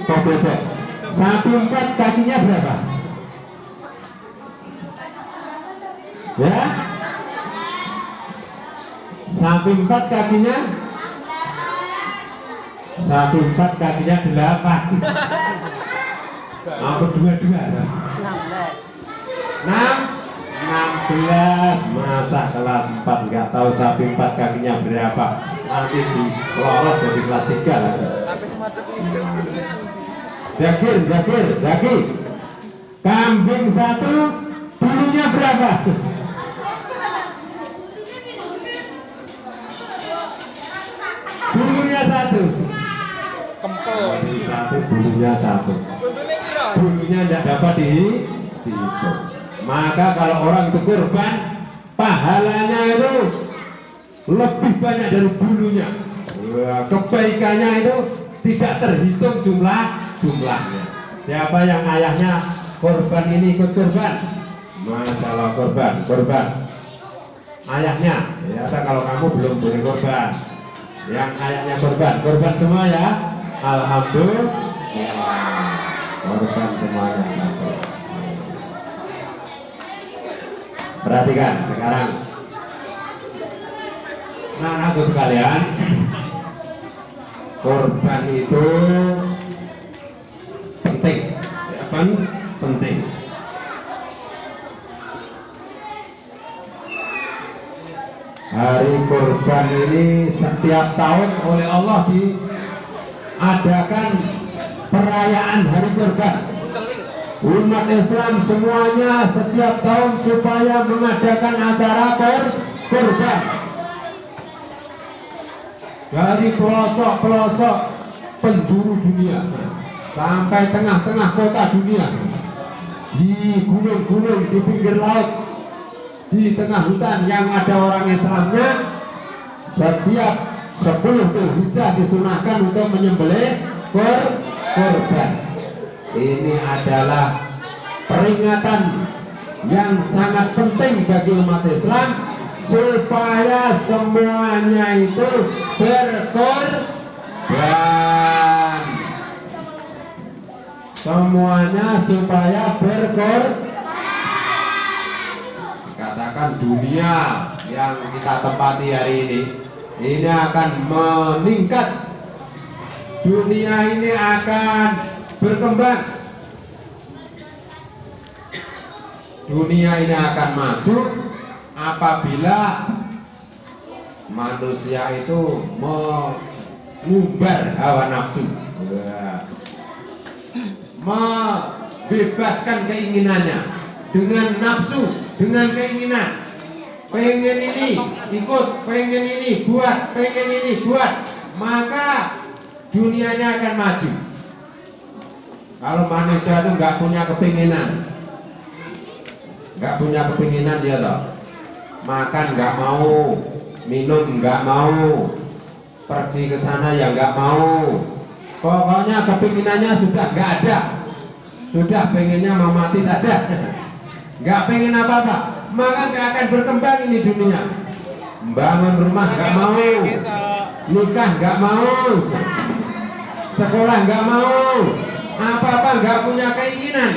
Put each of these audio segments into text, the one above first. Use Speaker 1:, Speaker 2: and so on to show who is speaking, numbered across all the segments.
Speaker 1: kok bebek. Sapi 4 kakinya berapa? Ya, sapi 4 kakinya, sapi 4 kakinya 8. Apa 22? 16. Masa kelas 4 nggak tahu sapi 4 kakinya berapa? Nanti dilolos jadi kelas 3 lagi. Zakir. Kambing 1 bulunya berapa? Bulunya 1.
Speaker 2: Kempel.
Speaker 1: Bulunya 1. Bulunya tidak dapat dihitung. Maka kalau orang itu kurban, pahalanya itu lebih banyak dari bulunya. Kebaikannya itu tidak terhitung jumlahnya. Siapa yang ayahnya korban ini ikut korban? Masalah korban. Ayahnya, ya kalau kamu belum boleh korban. Yang ayahnya korban semua ya. Alhamdulillah. Korban semuanya satu. Perhatikan sekarang. Nah, aku sekalian, korban itu penting, ya kan? Penting. Hari korban ini setiap tahun oleh Allah diadakan perayaan hari korban. Umat Islam semuanya setiap tahun supaya mengadakan acara korban. Dari pelosok-pelosok penjuru dunia sampai tengah-tengah kota dunia, di gunung-gunung, di pinggir laut, di tengah hutan yang ada orang Islamnya, setiap 10 Dzulhijjah disunahkan untuk menyembelih korban. Ini adalah peringatan yang sangat penting bagi umat Islam supaya semuanya itu berkorban. Semuanya supaya berkorban. Katakan dunia yang kita tempati hari ini akan meningkat. Dunia ini akan berkembang. Dunia ini akan maju apabila manusia itu mengumbar hawa nafsu, membebaskan keinginannya dengan nafsu, dengan keinginan. Pengen ini ikut, pengen ini buat, pengen ini buat, maka dunianya akan maju. Kalau manusia itu nggak punya kepinginan, dia loh. Makan nggak mau, minum nggak mau, pergi ke sana ya nggak mau. Pokoknya kepinginannya sudah nggak ada, sudah pengennya mau mati saja, nggak pengen apa-apa, maka nggak akan berkembang ini dunia. Bangun rumah nggak mau, nikah nggak mau, sekolah nggak mau, apa-apa nggak punya keinginan,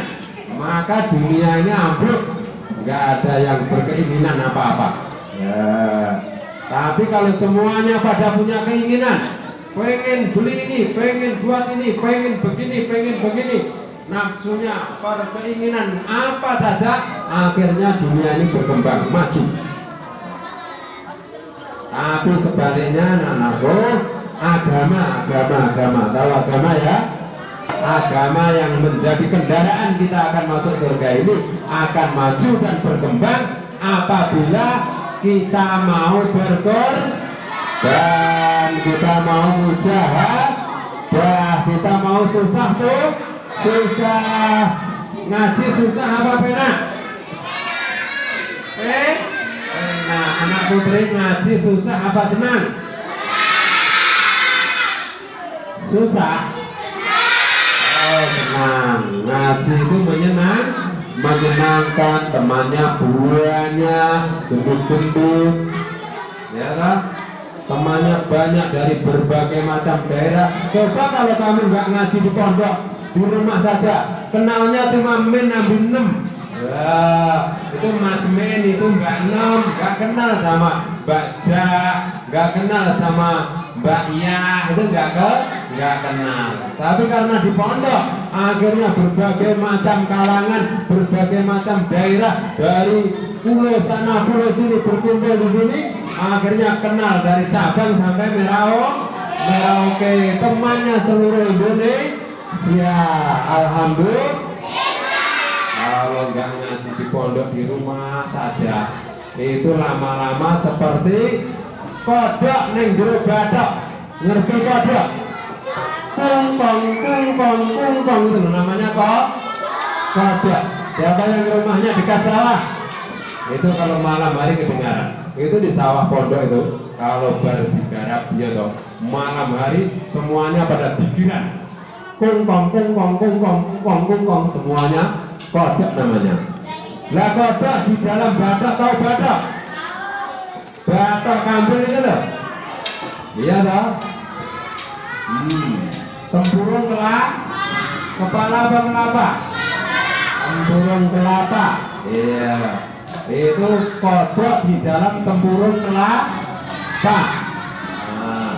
Speaker 1: maka dunia ini ambruk, nggak ada yang berkeinginan apa-apa. Ya. Tapi kalau semuanya pada punya keinginan, pengen beli ini, pengen buat ini, pengen begini, nafsunya, keinginan apa saja, akhirnya dunia ini berkembang, maju. Tapi sebaliknya, anak-anakku, agama, tahu agama ya? Agama yang menjadi kendaraan kita akan masuk surga ini akan maju dan berkembang apabila kita mau berkorban, kita mau mujahadah, kita mau susah ngaji susah apa pena? Nah, anak putri ngaji susah apa senang? Susah. Oh, senang. Ngaji itu menyenangkan, temannya buahnya gendut-gendut, ya kan? temannya banyak dari berbagai macam daerah. Coba kalau kamu nggak ngaji di pondok, di rumah saja, kenalnya cuma min ambil 6. Ya, itu Mas Men itu Mbak Nem, nggak kenal sama Mbak Ja, nggak kenal sama Mbak Ya, itu nggak kenal. Tapi karena di pondok, akhirnya berbagai macam kalangan, berbagai macam daerah dari pulau sana pulau sini berkumpul di sini, akhirnya kenal dari Sabang sampai Merauke, temannya seluruh Indonesia. Alhamdulillah. Kalau nggak ngaji di pondok di rumah saja, itu lama-lama seperti kodok neng jero batok. Ngerti kodok? Kungkong itu namanya kok kodok. Siapa yang rumahnya dekat sawah? Itu kalau malam hari kedengaran. Itu di sawah pondok itu. Kalau baru digarap dia toh malam hari semuanya pada pikiran. Kungkong semuanya kodok namanya. Lah kodok di dalam batok, tahu batok? Batok kampung itu loh. Iya toh? Tempurung kepala apa kelapa? Tempurung kelapa. Iya. Itu kodok di dalam tempurung kelapa. Nah,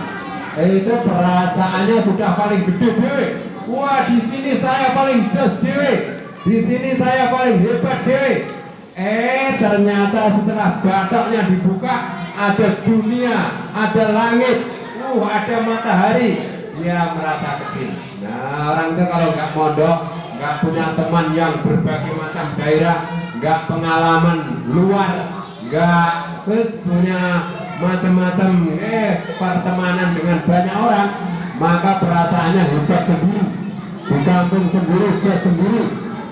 Speaker 1: itu perasaannya sudah paling gede dewe. Wah, di sini saya paling jos dewe. Di sini saya paling hebat dewe. Ternyata setelah batoknya dibuka, ada dunia, ada langit, ada matahari. Dia merasa kecil. Nah, orang itu kalau nggak mondok, nggak punya teman yang berbagai macam daerah, nggak pengalaman luar, nggak terus punya macam-macam pertemanan dengan banyak orang, maka perasaannya hebat sendiri, di kampung sendiri, jas sendiri.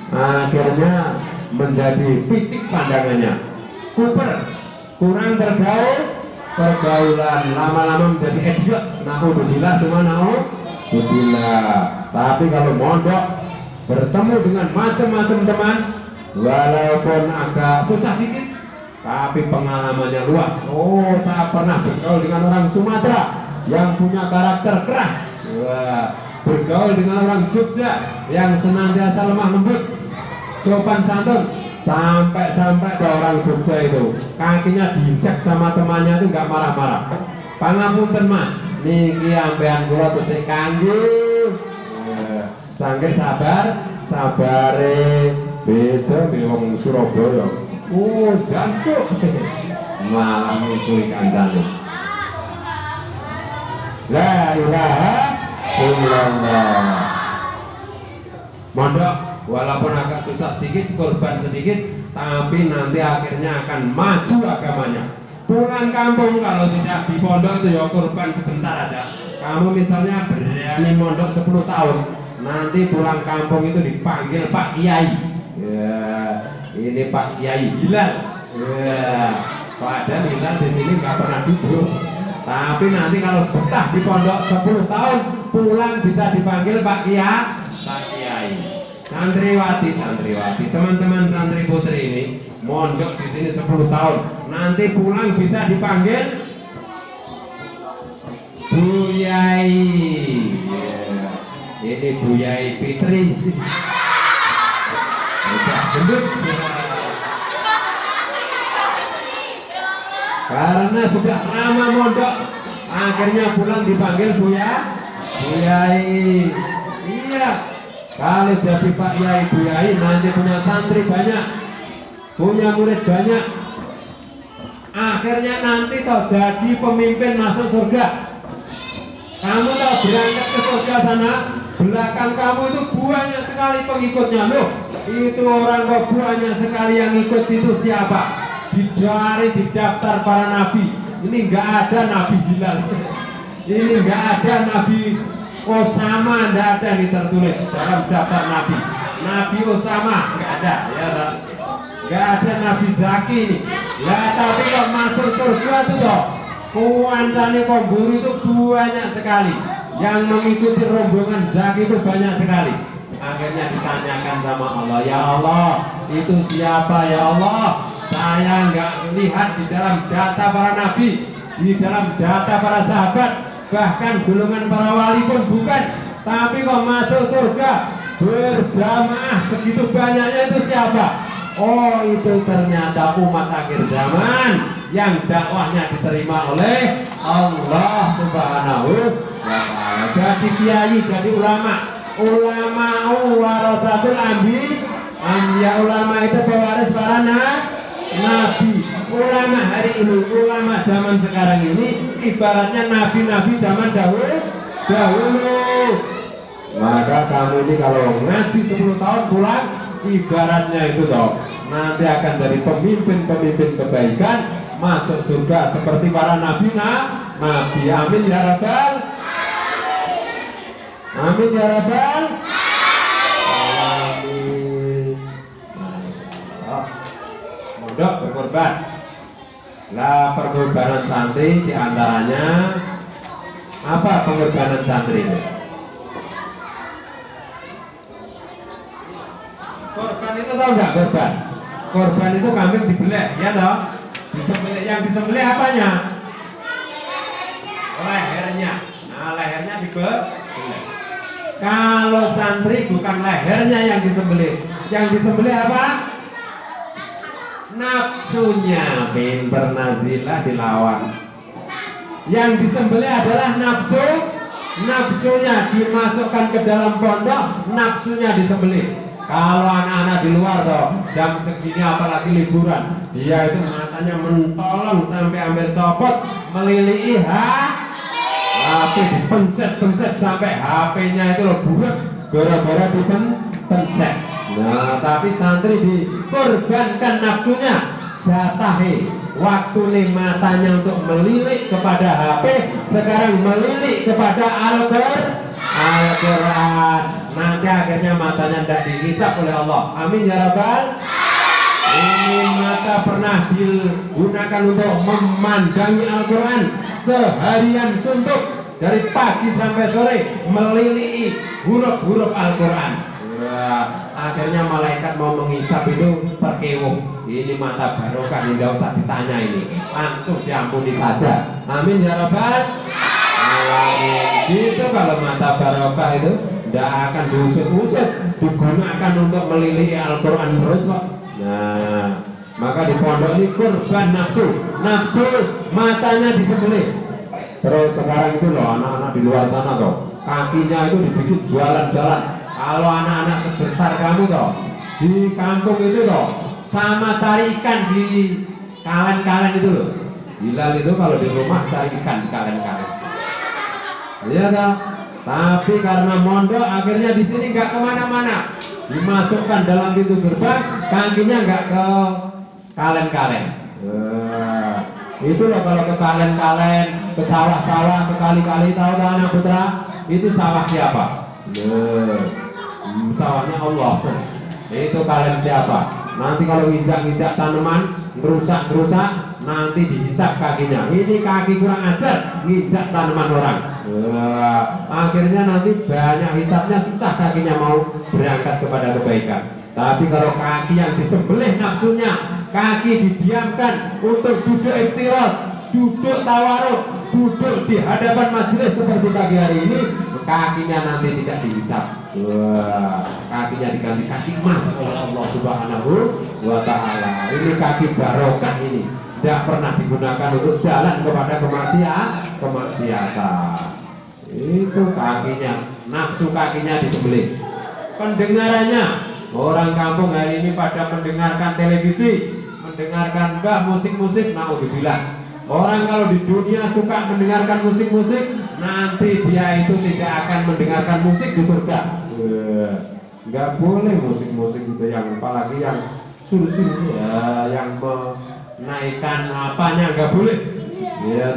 Speaker 1: Akhirnya menjadi picik pandangannya, kurang pergaulan, lama-lama menjadi idiot. Naudzubillah semua naudzubillah. Tapi kalau mondok bertemu dengan macam-macam teman, walaupun agak susah dikit, tapi pengalamannya luas. Saya pernah bergaul dengan orang Sumatera yang punya karakter keras. Bergaul dengan orang Jogja yang senantiasa lemah lembut, sopan santun, sampai ke orang Jogja itu kakinya diinjak sama temannya itu nggak marah-marah. Pangapunten Mas, niki ampean kula tesih kangge. Sangke sabare beda wong Surabaya. Jantuk malah musuhi kancane. La ilaha illallah. Mondok walaupun agak susah sedikit, korban sedikit, tapi nanti akhirnya akan maju agamanya. Pulang kampung kalau tidak di pondok itu ya korban sebentar aja. Kamu misalnya berani mondok 10 tahun, nanti pulang kampung itu dipanggil Pak Kiai. Ya, ini Pak Kiai Hilal. Ya, padahal Hilal di sini nggak pernah duduk. Tapi nanti kalau betah di pondok 10 tahun, pulang bisa dipanggil Pak Kiai. Santriwati, teman-teman santri putri ini mondok di sini 10 tahun, nanti pulang bisa dipanggil Buyai. Ini Buyai Fitri. Gendut. Karena sudah lama mondok, akhirnya pulang dipanggil Buyai. Iya. Kalau jadi Pak Yai Buyai nanti punya santri banyak, punya murid banyak, akhirnya nanti toh jadi pemimpin masuk surga. Kamu tahu berangkat ke surga sana, belakang kamu itu banyak sekali pengikutnya. Loh, itu orang kok banyak sekali yang ikut, itu siapa? Di daftar para nabi. Ini nggak ada Nabi Hilal, ini nggak ada Nabi Osama, tidak ada yang tertulis dalam daftar Nabi. Nabi Osama nggak ada, ya, nggak ada Nabi Zaki ini. Lah tapi kok masuk surga tuh toh, kuancane pemburu itu banyak sekali. Yang mengikuti rombongan Zaki itu banyak sekali. Akhirnya ditanyakan sama Allah, ya Allah, itu siapa ya Allah? Saya nggak lihat di dalam data para nabi, di dalam data para sahabat, bahkan golongan para wali pun bukan, tapi kok masuk surga berjamaah segitu banyaknya. Itu siapa? Oh, itu ternyata umat akhir zaman yang dakwahnya diterima oleh Allah Subhanahu wa ta'ala. Jadi kiai, jadi ulama warasatul anbiya, ulama itu pewaris para nabi. Ulama hari ini, ulama zaman sekarang ini ibaratnya nabi-nabi zaman dahulu. Maka kamu ini kalau ngaji 10 tahun pulang, ibaratnya itu toh nanti akan jadi pemimpin kebaikan, masuk surga seperti para nabi. Amin ya rabbal, amin ya rabbal alamin. Mondok berkorban. Lah pengorbanan santri diantaranya apa? Pengorbanan santri ini, korban itu tahu nggak? Korban itu kambing dibeleh, ya toh? Disembelih. Yang disembelih apanya? Lehernya. Nah, lehernya dibeleh. Kalau santri bukan lehernya yang disembelih. Yang disembelih apa? Nafsunya. Mimbar nazilah dilawan. Yang disembelih adalah nafsunya dimasukkan ke dalam pondok, nafsunya disembelih. Kalau anak-anak di luar toh jam segini apalagi liburan, dia itu matanya mentolong sampai hampir copot, melilihi HP, dipencet sampai HP-nya itu loh bulat gara-gara dipencet. Nah, tapi santri dikorbankan nafsunya, jatahe waktu nih matanya untuk melilik kepada HP, sekarang melilik kepada Al-Quran. Nanti akhirnya matanya tidak dihisap oleh Allah. Amin ya rabbal. Ini mata pernah digunakan untuk memandangi Al-Quran seharian suntuk, dari pagi sampai sore melilihi huruf-huruf Al-Quran. Akhirnya malaikat mau menghisap itu perkewuh. Ini mata barokah, ini tidak usah ditanya, ini langsung diampuni saja. Amin ya rabbal. Gitu. Kalau mata barokah itu tidak akan diusut-usut, digunakan untuk melilihi Al-Quran terus kok. Nah, maka di pondok ini kurban nafsu matanya disembelih. Terus sekarang itu loh anak-anak di luar sana toh, kakinya itu dibikin jalan-jalan. Kalau anak-anak sebesar kamu toh di kampung itu toh sama cari ikan di kalen-kalen itu loh. Hilal itu kalau di rumah cari ikan di kalen-kalen. Iya toh. Tapi karena mondok akhirnya di sini nggak kemana-mana, dimasukkan dalam pintu gerbang, kakinya nggak ke kalen-kalen. Itu loh kalau ke kalen-kalen, ke sawah-sawah, ke kali-kali, tahu anak putra? Itu sawah siapa? Sawahnya Allah. Itu kalen siapa? Nanti kalau injak-injak tanaman, ngerusak, nanti dihisap kakinya. Ini kaki kurang ajar, nginjak tanaman orang. Akhirnya nanti banyak hisapnya, susah kakinya mau berangkat kepada kebaikan. Tapi kalau kaki yang disembelih nafsunya, kaki didiamkan untuk duduk iftiros, duduk tawaruk, duduk di hadapan majelis seperti pagi hari ini, kakinya nanti tidak dihisap. Kakinya diganti kaki emas oleh Allah Subhanahu wa ta'ala. Ini kaki barokah, ini tidak pernah digunakan untuk jalan kepada kemaksiatan. Itu kakinya, nafsu kakinya disembelih. Pendengarannya, orang kampung hari ini pada mendengarkan televisi, mendengarkan musik-musik, naudzubillah. Orang kalau di dunia suka mendengarkan musik-musik, nanti dia itu tidak akan mendengarkan musik di surga. Nggak boleh musik-musik itu, yang apalagi yang sur-sur ya, yang menaikkan apanya, nggak boleh. Ya,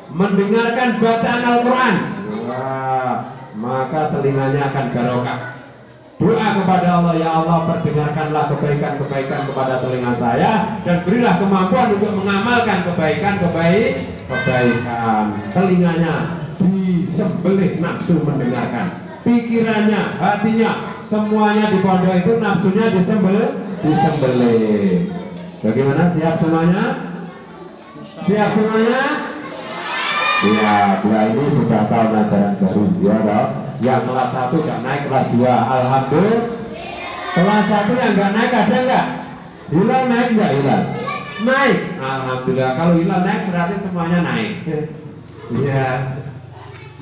Speaker 1: mendengarkan bacaan Al-Quran, maka telinganya akan barokah. Doa kepada Allah, ya Allah perdengarkanlah kebaikan-kebaikan kepada telinga saya, dan berilah kemampuan untuk mengamalkan kebaikan. Telinganya disembelih nafsu mendengarkan, pikirannya, hatinya, semuanya di pondok itu nafsunya disembelih. Bagaimana, siap semuanya? Siap semuanya? Ya, dua ini sudah tahun ajaran baru ya toh. Yang kelas 1 gak naik kelas 2. Alhamdulillah. Kelas 1 yang gak naik ada enggak? Hilal naik enggak Hilal? Naik. Alhamdulillah. Kalau Hilal naik berarti semuanya naik. Iya.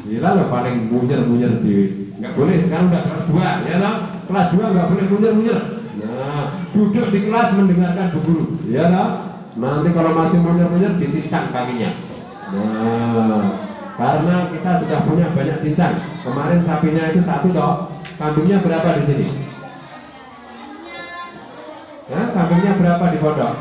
Speaker 1: Hilal paling munyer-munyer di. Enggak boleh sekarang udah kelas 2 ya toh. Kelas 2 enggak boleh munyer-munyer. Nah, duduk di kelas mendengarkan bu guru. Ya toh. Nanti kalau masih munyer-munyer dicincang kakinya. Nah, karena kita sudah punya banyak cincang. Kemarin sapinya itu 1 toh. Kambingnya berapa di sini? Ya, kambingnya berapa di pondok?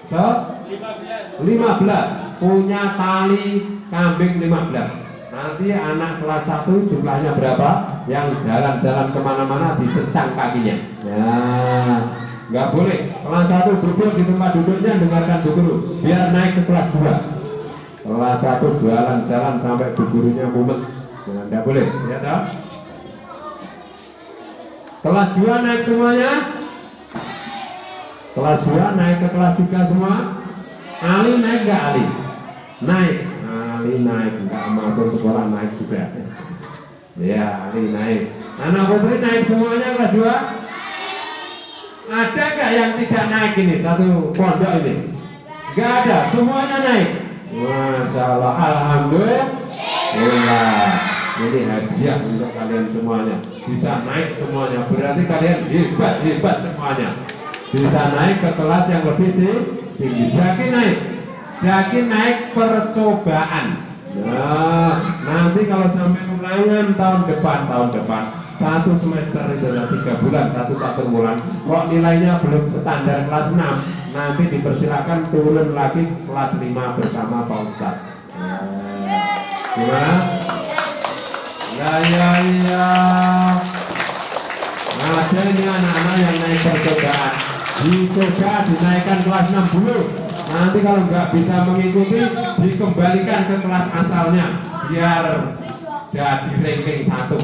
Speaker 1: 15. Punya tali kambing 15. Nanti anak kelas 1 jumlahnya berapa? Yang jalan-jalan kemana-mana dicecang kakinya. Nah, nggak boleh. Kelas 1 duduk di tempat duduknya dengarkan bu guru. Biar naik ke kelas 2. Kelas 1 jalan-jalan sampai bu gurunya mumet. Nah, nggak boleh. Ya toh? Kelas 2 naik semuanya. Kelas 2 naik ke kelas 3 semua. Ali naik nggak Ali? Naik. Ali naik, nggak masuk sekolah naik juga. Ya, Ali naik. Anak putri naik semuanya kelas 2. Ada nggak yang tidak naik ini satu pondok ini? Nggak ada, semuanya naik. Masya Allah, alhamdulillah. Ini hadiah untuk kalian semuanya. Bisa naik semuanya, berarti kalian hebat semuanya. Bisa naik ke kelas yang lebih tinggi. Zaki naik percobaan. Nah, nanti kalau sampai ulangan tahun depan 1 semester itu 3 bulan, 1 bulan, kok nilainya belum standar kelas 6, nanti dipersilakan turun lagi kelas 5 bersama Pak Ustadz. Gimana? Ya. Ada ini anak-anak yang naik percobaan. Dicoba dinaikkan kelas 6 dulu. Nanti kalau nggak bisa mengikuti, dikembalikan ke kelas asalnya biar jadi ranking 1.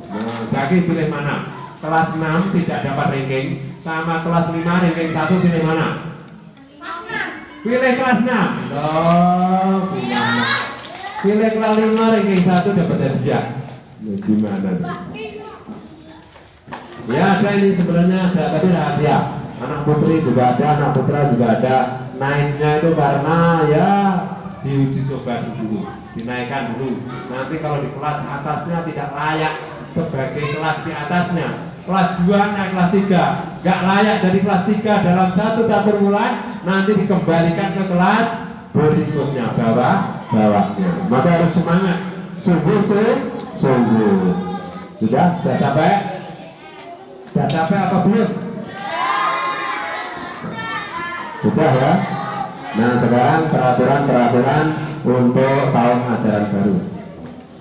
Speaker 1: Nah, Zaki pilih mana? Kelas 6 tidak dapat ranking, sama kelas 5 ranking 1 pilih mana? Pilih kelas 6. Oh, pilih kelas 5 ranking 1 dapat hadiah. Nah, gimana? Ya ada ini sebenarnya ada, tapi rahasia. Anak putri juga ada, anak putra juga ada. Naiknya itu karena ya diuji coba dulu, dinaikkan dulu. Nanti kalau di kelas atasnya tidak layak sebagai kelas di atasnya, kelas 2 naik kelas 3 gak layak dari kelas 3 dalam 1 catur bulan, nanti dikembalikan ke kelas berikutnya bawahnya. Maka harus semangat, sungguh. Sudah capek? Sudah capek apa belum? Sudah ya. Nah sekarang peraturan untuk tahun ajaran baru.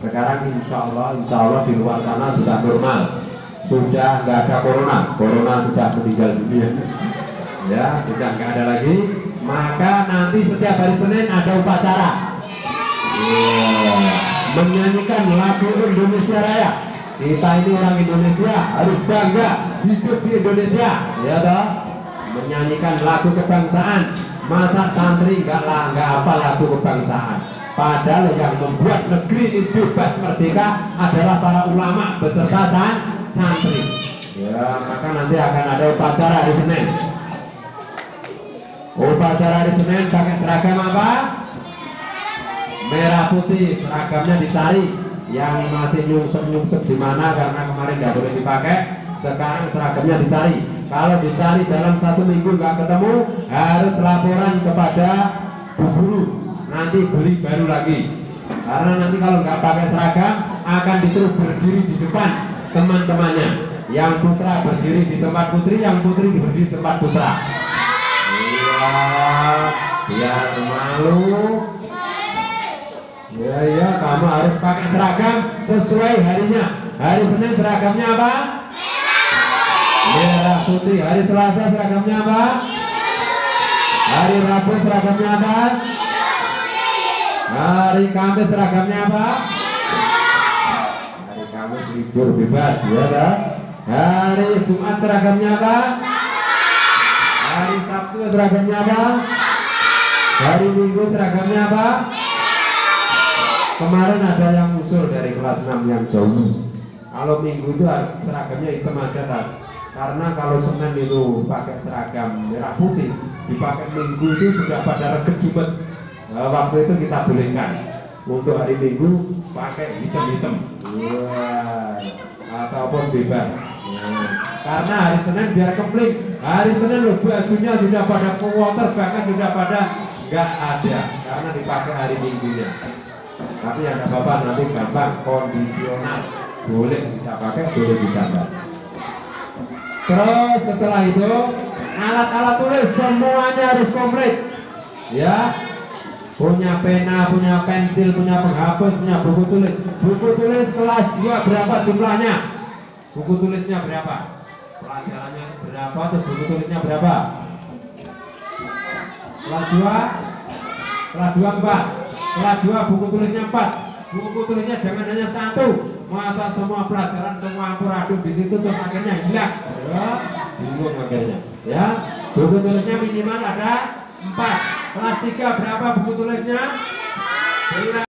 Speaker 1: Sekarang insya Allah di luar sana sudah normal, sudah nggak ada corona sudah meninggal dunia. Ya sudah nggak ada lagi. Maka nanti setiap hari Senin ada upacara. Menyanyikan lagu Indonesia Raya. Kita ini orang Indonesia harus bangga hidup di Indonesia, ya toh. Menyanyikan lagu kebangsaan. Masa santri nggak apa lagu kebangsaan? Padahal yang membuat negeri ini bebas merdeka adalah para ulama beserta santri. Ya, maka nanti akan ada upacara hari Senin. Upacara hari Senin pakai seragam apa? Merah putih. Seragamnya dicari. Yang masih nyungsep di mana karena kemarin nggak boleh dipakai. Sekarang seragamnya dicari. Kalau dicari dalam 1 minggu nggak ketemu, harus laporan kepada bu guru. Nanti beli baru lagi. Karena nanti kalau nggak pakai seragam akan disuruh berdiri di depan teman-temannya. Yang putra berdiri di tempat putri, yang putri berdiri di tempat putra. Iya, biar malu. Ya, kamu harus pakai seragam sesuai harinya. Hari Senin seragamnya apa? Merah putih. Hari Selasa seragamnya apa? Hari Rabu seragamnya apa? Hari Kamis seragamnya apa? Hari Kamis libur bebas, ya kan? Hari Jumat seragamnya apa? Hari Sabtu seragamnya apa? Hari Minggu seragamnya apa? Kemarin ada yang usul dari kelas 6 yang jauh. Kalau Minggu itu seragamnya hitam aja kan. Karena kalau Senin itu pakai seragam merah putih, dipakai Minggu itu sudah pada reget jumet. Waktu itu kita bolehkan untuk hari Minggu pakai hitam-hitam. Wah, ataupun bebas. Nah, karena hari Senin biar kepling. Hari Senin loh bajunya sudah pada water, bahkan sudah pada nggak ada karena dipakai hari Minggunya. Tapi yang ada apa-apa, nanti gampang kondisional, boleh bisa pakai, boleh ditambah. Terus setelah itu alat-alat tulis semuanya harus komplit, ya. Punya pena, punya pensil, punya penghapus, punya buku tulis. Buku tulis kelas 2 berapa jumlahnya? Buku tulisnya berapa? Pelajarannya berapa? Terus buku tulisnya berapa? Kelas 2? Kelas 2 4. Kelas 2 buku tulisnya 4. Buku tulisnya jangan hanya 1. Masa semua pelajaran semua amburadul di situ terus akhirnya hilang. Ya, bingung akhirnya. Ya, buku tulisnya minimal ada 4. Kelas 3 berapa buku tulisnya?